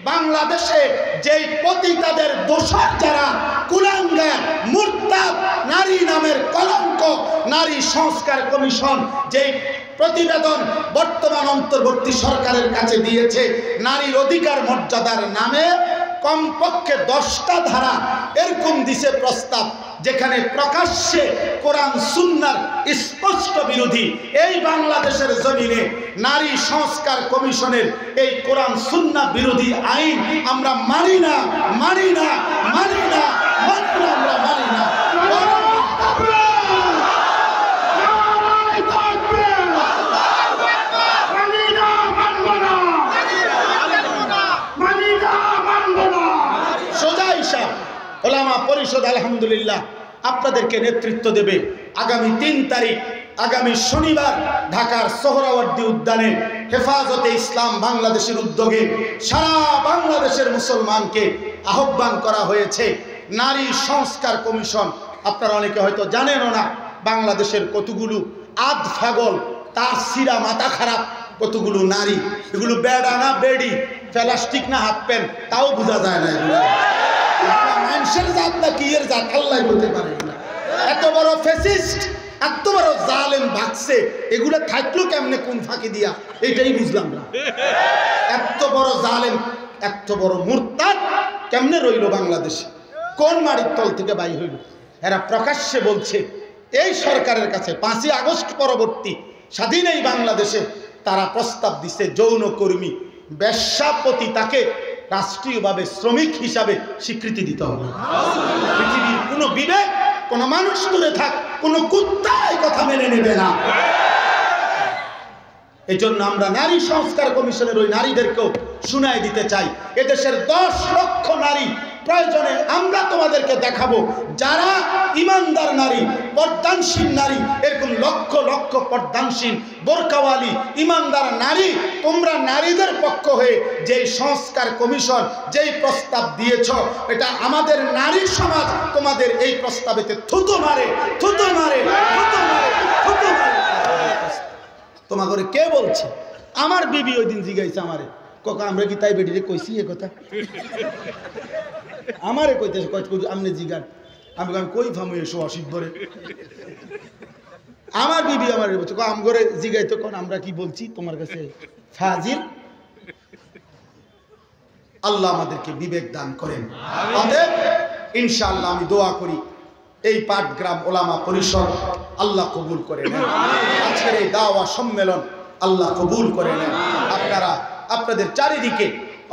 বাংলাদেশে যেই পতিতাদের দোষর যারা কুলাঙ্গার মুরতাদ নারী নামের কলঙ্ক, নারী সংস্কার কমিশন যেই প্রতিবেদন বর্তমান অন্তর্বর্তী সরকারের কাছে দিয়েছে, নারীর অধিকার মর্যাদার নামে কমপক্ষে 10টা ধারা এরকম দিছে প্রস্তাব, যেখানে প্রকাশ্যে কোরআন সুন্নাহর স্পষ্ট বিরোধী। এই বাংলাদেশের জমিনে নারী সংস্কার কমিশনের এই কোরআন সুন্নাহ বিরোধী আইন আমরা মানি না, মানি না, মানি না, মানি না, আমরা মানি না। সোজা হিসাব ওলামা পরিষদ আলহামদুলিল্লাহ আপনাদেরকে নেতৃত্ব দেবে। আগামী 3 তারিখ আগামী শনিবার ঢাকার সোহরাওয়ার্দী উদ্যানে হেফাজতে ইসলাম বাংলাদেশের উদ্যোগে সারা বাংলাদেশের মুসলমানকে আহ্বান করা হয়েছে নারী সংস্কার কমিশন। আপনারা অনেকে হয়তো জানেনও না, বাংলাদেশের কতগুলো আধ ফাগল, তার সিরা মাথা খারাপ কতগুলো নারী, এগুলো বেড়া না বেড়ি, প্লাস্টিক না হাফ প্যান্ট, তাও বোঝা যায় না। এগুলো মানুষের জাত না কি এর জাত আল্লাহ বলতে পারে না। এত বড় ফ্যাসিস্ট, এত বড় জালেম ভাগছে, এগুলো থাকলো কেমনে কোন ফাঁকি দিয়া, এটাই বুঝলাম না। এত বড় জালেম, এত বড় মুরতাদ কেমনে রইল বাংলাদেশে, কোন মাটির তল থেকে বাইর হইল? এরা প্রকাশ্যে বলছে এই সরকারের কাছে 5ই আগস্ট পরবর্তী স্বাধীন এই বাংলাদেশে তারা প্রস্তাব দিছে যৌনকর্মী বেশ্যাপতি তাকে রাষ্ট্রীয়ভাবে শ্রমিক হিসাবে স্বীকৃতি দিতে হবে। পৃথিবীর কোনো বিবেক, কোনো মানুষ দূরে থাক, কোনো কুত্তা এই কথা মেনে নেবে না। এই জন্য আমরা নারী সংস্কার কমিশনের ওই নারীদেরকেও শুনাই দিতে চাই, এদেশের 10 লক্ষ নারী প্রয়োজনে আমরা তোমাদেরকে দেখাবো, যারা ইমানদার নারী, পর্দানশীল নারী, এরকম লক্ষ লক্ষ পর্দানশীল বোরকাওয়ালি ইমানদার নারী, তোমরা নারীদের পক্ষ হয়ে যেই সংস্কার কমিশন যেই প্রস্তাব দিয়েছ, এটা আমাদের নারী সমাজ তোমাদের এই প্রস্তাবেতে থুতু মারে, থুতু মারে, থুতু মারে, থুতু মারে। তোমার ঘরে কে বলছে? আমার বিবি ওই দিন জিগাইছে আমারে, কাকা আমরা কি তাই বেটিরে কইছি এ কথা? আমারে কইতেছে আমনে জিগান, আমি কই ফামু এসো অসিদ্ধ ধরে। আমার বিবি আমার বলছে আম ঘরে জিগাই তো কোন আমরা কি বলছি তোমার কাছে ফাজিল। আল্লাহ আমাদেরকে বিবেক দান করেন। অতএব ইনশাআল্লাহ আমি দোয়া করি এই পাটগ্রাম ওলামা পরিষদ আল্লাহ কবুল করে নেন, আজকের এই দাওয়া সম্মেলন আল্লাহ কবুল করে নেন। আপনারা আপনাদের চারিদিকে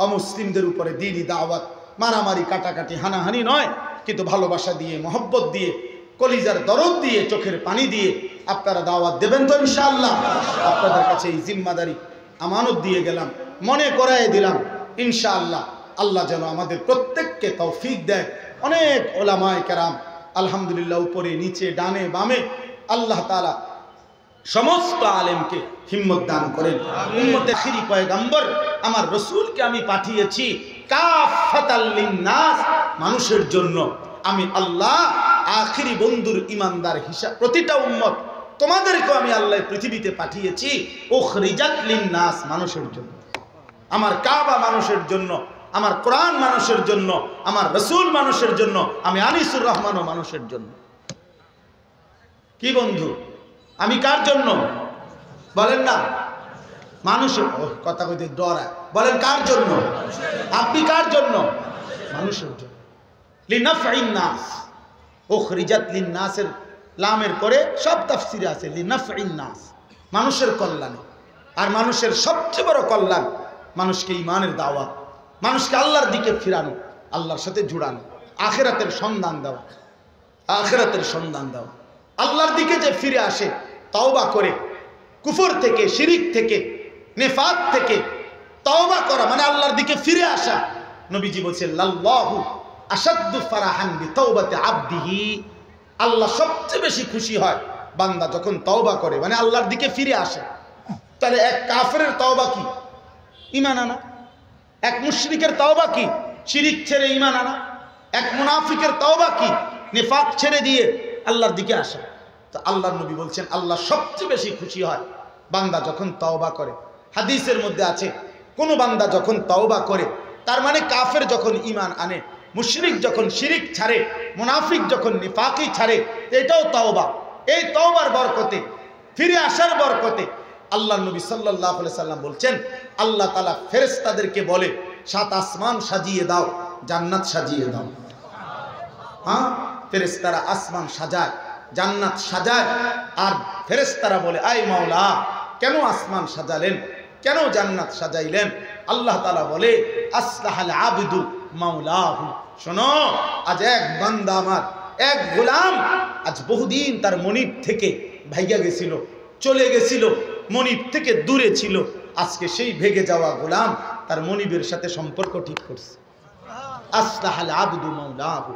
অমুসলিমদের উপরে দ্বীনি দাওয়াত, মারামারি, কাটাকাটি, হানাহানি নয়, কিন্তু ভালোবাসা দিয়ে, মহব্বত দিয়ে, কলিজার দরদ দিয়ে, চোখের পানি দিয়ে আপনারা দাওয়াত দেবেন তো ইনশাআল্লাহ। আপনাদের কাছে এই জিম্মাদারি আমানত দিয়ে গেলাম, মনে করায় দিলাম ইনশাআল্লাহ। আল্লাহ যেন আমাদের প্রত্যেককে তৌফিক দেয়। অনেক ওলামায়ে কেরাম আলহামদুলিল্লাহ উপরে নিচে ডানে বামে আল্লাহ তাআলা সমস্ত আলেমকে হিম্মত দান করেন। উম্মতে আখিরি পয়গম্বর আমার রাসূলকে আমি পাঠিয়েছি কাফাতাল লিন্নাস, মানুষের জন্য। আমি আল্লাহ আখিরি বন্ধুর ইমানদার হিসাব প্রতিটা উম্মত তোমাদেরকেও আমি আল্লাহ পৃথিবীতে পাঠিয়েছি উখরিজাত লিন্নাস, মানুষের জন্য। আমার কাবা মানুষের জন্য, আমার কোরআন মানুষের জন্য, আমার রাসূল মানুষের জন্য, আমি আনিসুর রহমানও মানুষের জন্য। কি বন্ধু, আমি কার জন্য বলেন না? মানুষের কথা কইতে ডরায়, বলেন কার জন্য? আপনি কার জন্য? মানুষের জন্য। লিনাফঈন নাস, উখরিজাত লিন্নাসের লামের পরে সব তাফসীরে আছে লিনাফঈন নাস, মানুষের কল্যাণে। আর মানুষের সবচেয়ে বড় কল্যাণ মানুষকে ঈমানের দাওয়াত, মানুষকে আল্লাহর দিকে ফিরানো, আল্লাহর সাথে জুড়ানো, আখিরাতের সন্ধান দেওয়া, আখিরাতের সন্ধান দেওয়া। আল্লাহর দিকে যে ফিরে আসে তওবা করে, কুফর থেকে, শিরিক থেকে, নেফাক থেকে তওবা করা মানে আল্লাহর দিকে ফিরে আসা। নবীজি বলেছেন লাল্লাহু আশাদ্দু ফারাহান বিতাওবাতি আবদিহি, আল্লাহ সবচেয়ে বেশি খুশি হয় বান্দা যখন তওবা করে, মানে আল্লাহর দিকে ফিরে আসে। তাহলে এক কাফেরের তওবা কি? ঈমান আনা। এক মুশরিকের তওবা কি? শিরিক ছেড়ে ঈমান আনা। এক মুনাফিকের তওবা কি? নেফাক ছেড়ে দিয়ে আল্লাহর দিকে আসা। তো আল্লাহর নবী বলছেন আল্লাহ সবচেয়ে বেশি খুশি হয় বান্দা যখন তওবা করে। হাদিসের মধ্যে আছে কোন বান্দা যখন তওবা করে তার মানে কাফের যখন ঈমান আনে, মুশরিক যখন শিরিক ছাড়ে, মুনাফিক যখন নিফাকি ছাড়ে, এটাও তওবা। এই তওবার বরকতে, ফিরে আসার বরকতে আল্লাহ নবী সাল্লাল্লাহু আলাইহি সাল্লাম বলছেন, আল্লাহ তাআলা ফেরেশতাদেরকে বলে 7 আসমান সাজিয়ে দাও, জান্নাত সাজিয়ে দাও। হ্যাঁ, ফেরেশতারা আসমান সাজায়, জান্নাত সাজায়। আর ফেরেশতারা বলে, আয় মাওলা, কেন আসমান সাজালেন, কেন জান্নাত সাজাইলেন? আল্লাহ তাআলা বলে, আসলাহাল আবদু মাওলাহু। শোনো, আজ এক বান্দা আমার, এক গোলাম আজ বহুদিন তার মনিব থেকে ভাইগা গেছিল, চলে গেছিল, মনিব থেকে দূরে ছিল। আজকে সেই ভেগে যাওয়া গোলাম তার মনিবের সাথে সম্পর্ক ঠিক করছে। আসলাহাল আবদু মাওলাহু,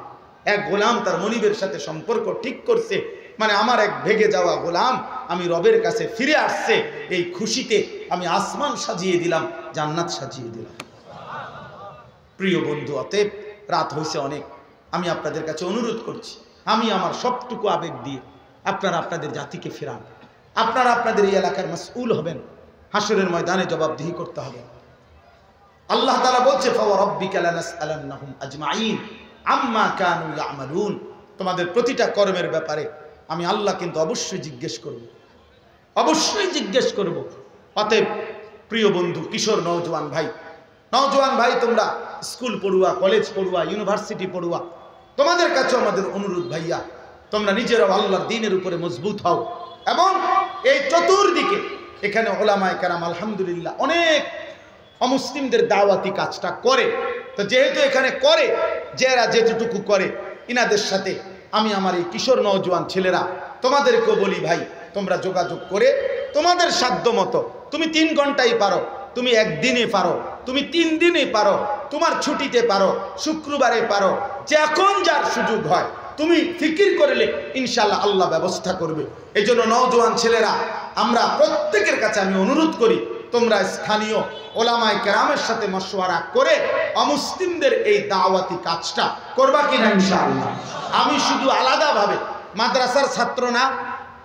এক গোলাম তার মনিবের সাথে সম্পর্ক ঠিক করছে। মানে আমার এক ভেগে যাওয়া গোলাম আমি রবের কাছে ফিরে আসছে, এই খুশিতে আমি আসমান সাজিয়ে দিলাম, জান্নাত সাজিয়ে দিলাম। প্রিয় বন্ধু, অতএব রাত হয়েছে অনেক, আমি আপনাদের কাছে অনুরোধ করছি, আমি আমার সবটুকু আবেগ দিয়ে আপনারা আপনাদের জাতিকে ফেরান। আপনারা আপনাদের এই এলাকার মাসউল হবেন, হাসরের ময়দানে জবাবদিহি করতে হবে। আল্লাহ তাআলা বলছে, ফাওয়ারাব্বিকা লানাসআলান্নাহুম আজমাইন আম্মা কানু ইয়ামালুন। তোমাদের প্রতিটা কর্মের ব্যাপারে আমি আল্লাহ কিন্তু অবশ্যই জিজ্ঞেস করব, অবশ্যই জিজ্ঞেস করব। অতএব প্রিয় বন্ধু, কিশোর নওজোয়ান ভাই, তোমরা স্কুল পড়ুয়া, কলেজ পড়ুয়া, ইউনিভার্সিটি পড়ুয়া, তোমাদের কাছে আমাদের অনুরোধ ভাইয়া, তোমরা নিজেরাও আল্লাহর দ্বীনের উপরে মজবুত হও। এবং এই চতুর্দিকে এখানে ওলামায়ে কেরাম আলহামদুলিল্লাহ অনেক অমুসলিমদের দাওয়াতি কাজটা করে। তো যেহেতু এখানে করে, যারা যেটুকু করে, ইনাদের সাথে আমি আমার এই কিশোর নওজোয়ান ছেলেরা তোমাদেরকেও বলি, ভাই তোমরা যোগাযোগ করে তোমাদের সাধ্য মতো, তুমি 3 ঘন্টাই পারো, তুমি একদিনে পারো, তুমি 3 দিনে পারো, তোমার ছুটিতে পারো, শুক্রবারে পারো, যখন যার সুযোগ হয় তুমি ফিকির করলে ইনশাআল্লাহ আল্লাহ ব্যবস্থা করবে। এই জন্য নওজোয়ান ছেলেরা, আমরা প্রত্যেকের কাছে আমি অনুরোধ করি, তোমরা স্থানীয় ওলামায়ে কেরামের সাথে মশওয়ারা করে অমুসলিমদের এই দাওয়াতি কাজটা করবা কিনা ইনশাআল্লাহ। আমি শুধু আলাদাভাবে মাদ্রাসার ছাত্র না,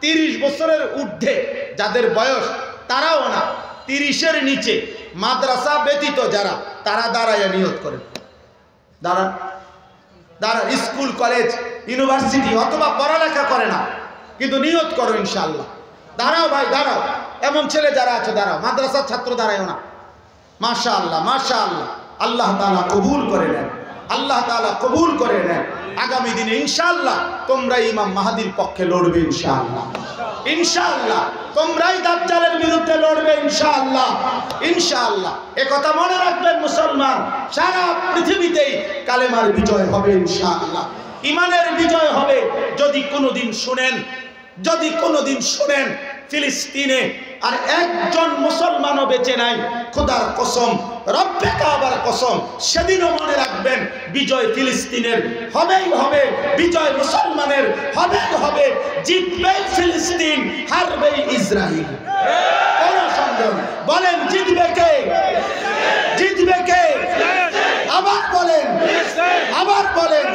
30 বছরের ঊর্ধ্বে যাদের বয়স তারাও না, 30-এর নিচে মাদ্রাসা ব্যতীত যারা, তারা দাঁড়ায় নিয়ত করেন। দাঁড়া স্কুল, কলেজ, ইউনিভার্সিটি অথবা পড়ালেখা করে না, কিন্তু নিয়ত করো ইনশাআল্লাহ। দাঁড়াও ভাই, দাঁড়াও। এমন ছেলে যারা আছে দাঁড়াও, মাদ্রাসার ছাত্র দাঁড়ায়ও না। মাশাআল্লাহ, মাশাআল্লাহ, আল্লাহ তাআলা কবুল করে নেন, আল্লাহ তাআলা কবুল করে নেন। আগামী দিনে ইনশাআল্লাহ তোমরা ইমাম মাহদির পক্ষে লড়বে ইনশাআল্লাহ, ইনশাআল্লাহ তোমরাই দাজ্জালের বিরুদ্ধে লড়বে ইনশাআল্লাহ, ইনশাআল্লাহ। এ কথা মনে রাখবেন মুসলমান, সারা পৃথিবীতেই কালেমার বিজয় হবে ইনশাআল্লাহ, ইমানের বিজয় হবে। যদি কোনোদিন শুনেন ফিলিস্তিনে আর একজন মুসলমানও বেঁচে নাই, খোদার কসম, রব্বে কাবার কসম, সেদিনও মনে রাখবেন বিজয় ফিলিস্তিনের হবেই হবে, বিজয় মুসলমানের হবেই হবে। জিতবে ফিলিস্তিন, হারবে ইসরাইল, কোনো সন্দেহ নেই। বলেন জিতবে কে? জিতবে কে? আবার বলেন, আবার বলেন।